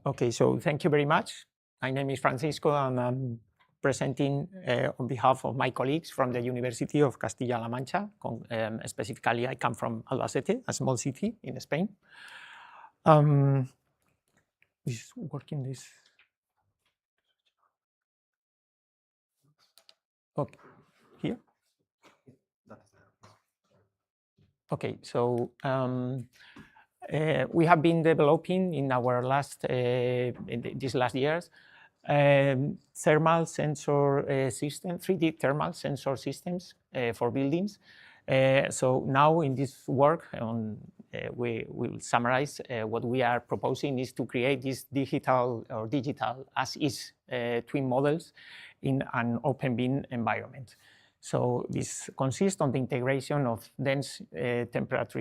Okay, so thank you very much. My name is Francisco, and I'm presenting on behalf of my colleagues from the University of Castilla-La Mancha. Specifically, I come from Albacete, a small city in Spain. Is working this? Okay, here. Okay, so we have been developing in our these last years thermal sensor system, 3D thermal sensor systems for buildings. So now in this work, we will summarize what we are proposing is to create these digital as-is twin models in an Openbim environment. So this consists on the integration of dense temperature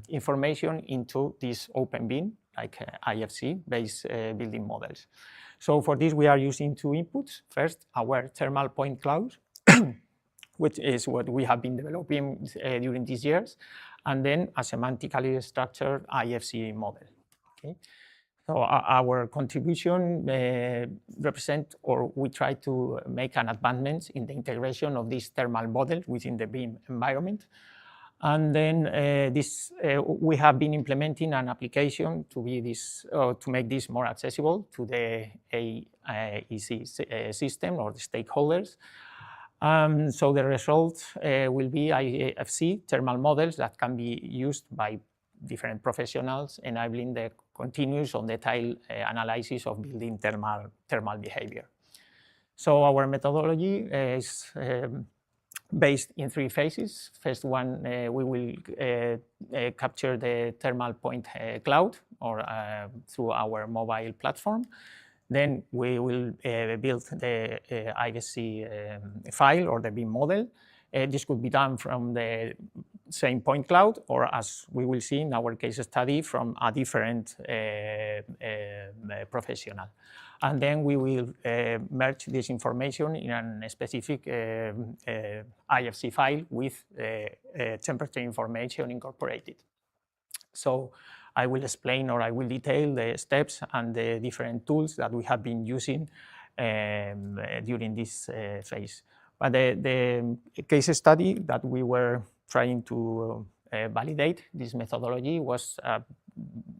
information into this Openbim, like IFC-based building models. So for this, we are using two inputs. First, our thermal point cloud, which is what we have been developing during these years, and then a semantically structured IFC model. Okay. So our contribution represent, or we try to make an advancement in the integration of this thermal model within the BIM environment. And then we have been implementing an application to make this more accessible to the AEC system or the stakeholders. So the result will be IFC thermal models that can be used by different professionals, enabling the continuous or detailed analysis of building thermal behavior. So our methodology is based in three phases. First one, we will capture the thermal point cloud or through our mobile platform. Then we will build the IFC file or the BIM model. This could be done from the same point cloud, or as we will see in our case study, from a different professional. And then we will merge this information in a specific IFC file with temperature information incorporated. So I will explain, or I will detail the steps and the different tools that we have been using during this phase. But the case study that we were trying to validate this methodology was a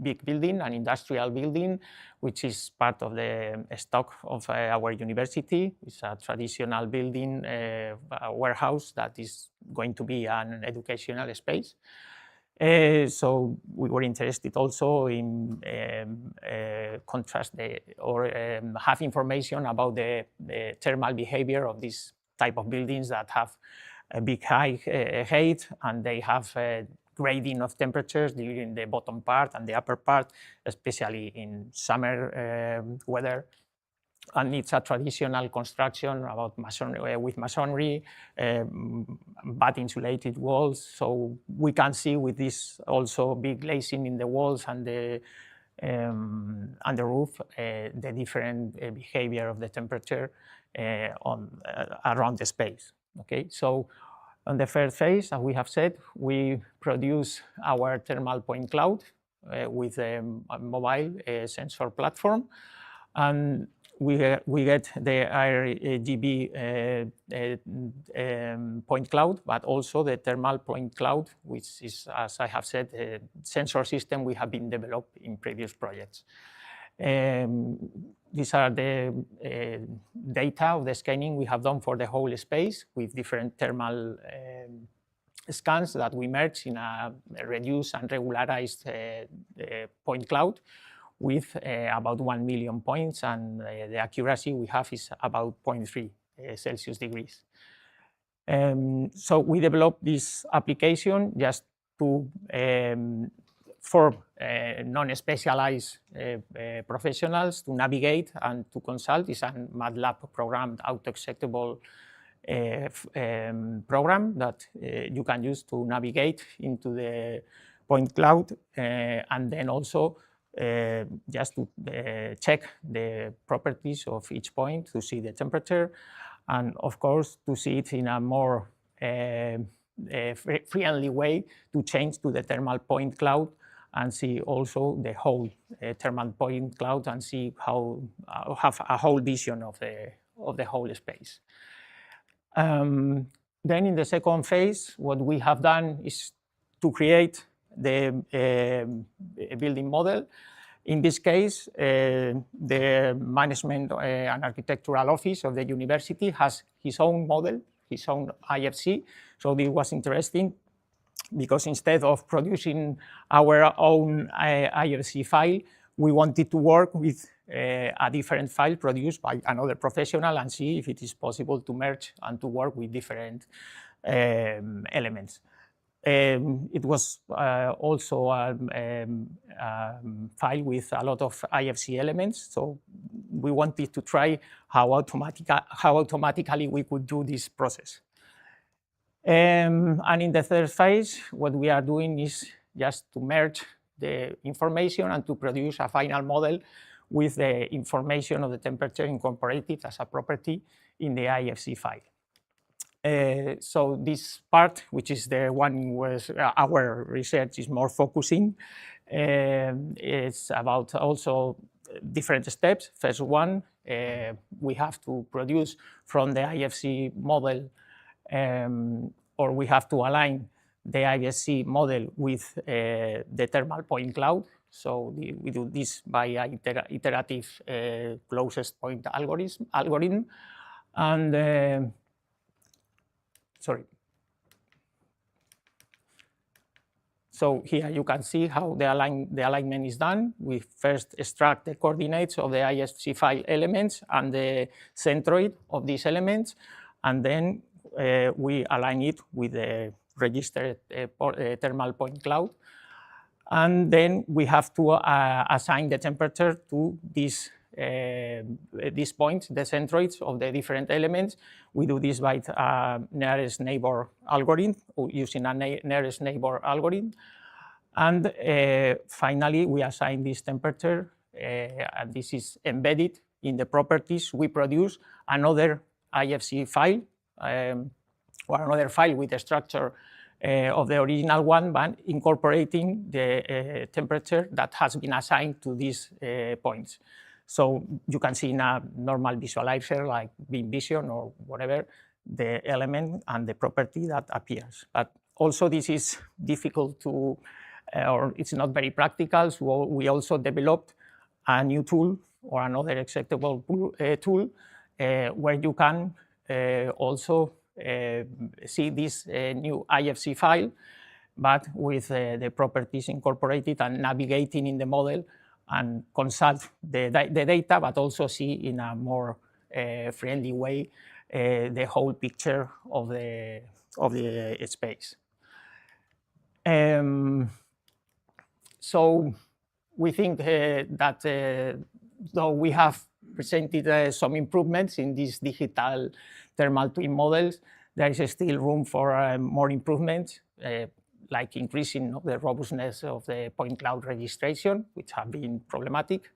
big building, an industrial building, which is part of the stock of our university. It's a traditional building, a warehouse that is going to be an educational space. So we were interested also in contrast have information about the thermal behavior of this type of buildings that have a big height, and they have grading of temperatures during the bottom part and the upper part, especially in summer weather. And it's a traditional construction about masonry, with masonry, but insulated walls. So we can see with this also big glazing in the walls and the roof, the different behavior of the temperature around the space. Okay, so on the first phase, as we have said, we produce our thermal point cloud with a mobile sensor platform, and we get the RGB point cloud, but also the thermal point cloud, which is, as I have said, a sensor system we have been developed in previous projects. These are the data of the scanning we have done for the whole space with different thermal scans that we merge in a reduced and regularized point cloud with about 1 million points, and the accuracy we have is about 0.3 Celsius degrees. So we developed this application just to for non-specialized professionals to navigate and to consult. It's a MATLAB programmed auto-executable program that you can use to navigate into the point cloud, and then also just to check the properties of each point to see the temperature, and of course to see it in a more friendly way to change to the thermal point cloud and see also the whole thermal point cloud and see how have a whole vision of the whole space. Then in the second phase, what we have done is to create the building model. In this case, the management and architectural office of the university has his own model, his own IFC. So this was interesting because instead of producing our own IFC file, we wanted to work with a different file produced by another professional and see if it is possible to merge and to work with different elements. It was also a file with a lot of IFC elements, so we wanted to try how automatically we could do this process. And in the third phase, what we are doing is just to merge the information and to produce a final model with the information of the temperature incorporated as a property in the IFC file. So this part, which is the one where our research is more focusing, it's about also different steps. First one, we have to produce from the IFC model, or we have to align the IFC model with the thermal point cloud. So we do this by an iterative closest point algorithm. And sorry. So here you can see how the alignment is done. We first extract the coordinates of the IFC file elements and the centroid of these elements, and then we align it with the registered thermal point cloud. And then we have to assign the temperature to these points, the centroids of the different elements. We do this by nearest neighbor algorithm, or using a nearest neighbor algorithm. And finally, we assign this temperature, and this is embedded in the properties. We produce another IFC file, or another file with the structure of the original one, but incorporating the temperature that has been assigned to these points. So you can see in a normal visualizer like Beam Vision or whatever, the element and the property that appears. But also this is difficult to, or it's not very practical, so we also developed a new tool or another acceptable tool where you can also see this new IFC file, but with the properties incorporated and navigating in the model and consult the data, but also see in a more friendly way the whole picture of the space. So we think that though we have presented some improvements in these digital thermal twin models, there is still room for more improvements, like increasing the robustness of the point cloud registration, which have been problematic,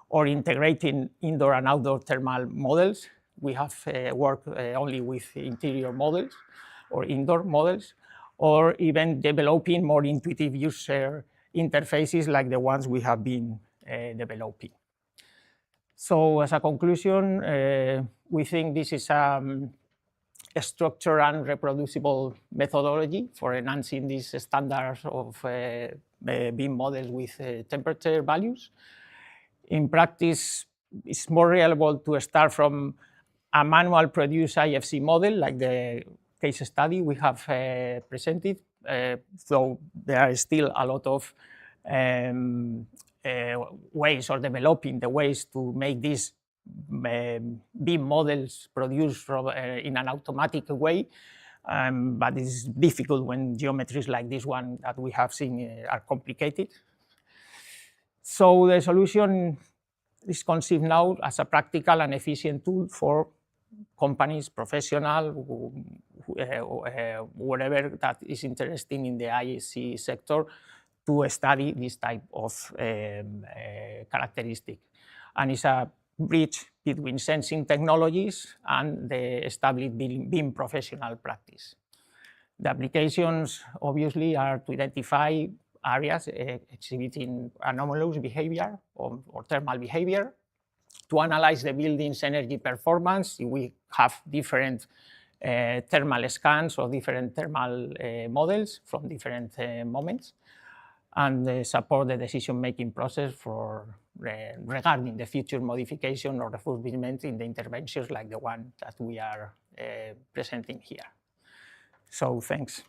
or integrating indoor and outdoor thermal models. We have worked only with interior models or indoor models, or even developing more intuitive user interfaces like the ones we have been developing. So as a conclusion, we think this is a structured and reproducible methodology for enhancing these standards of beam models with temperature values. In practice, it's more reliable to start from a manual produced IFC model like the case study we have presented, though there are still a lot of ways or developing the ways to make these beam models produced from, in an automatic way, but it's difficult when geometries like this one that we have seen are complicated. So the solution is conceived now as a practical and efficient tool for companies, professional, whatever that is interested in the IEC sector to study this type of characteristic. And it's a bridge between sensing technologies and the established beam professional practice. The applications obviously are to identify areas exhibiting anomalous behavior or thermal behavior, to analyze the building's energy performance. We have different thermal scans or different thermal models from different moments, and support the decision-making process for regarding the future modification or refurbishment in the interventions like the one that we are presenting here. So thanks.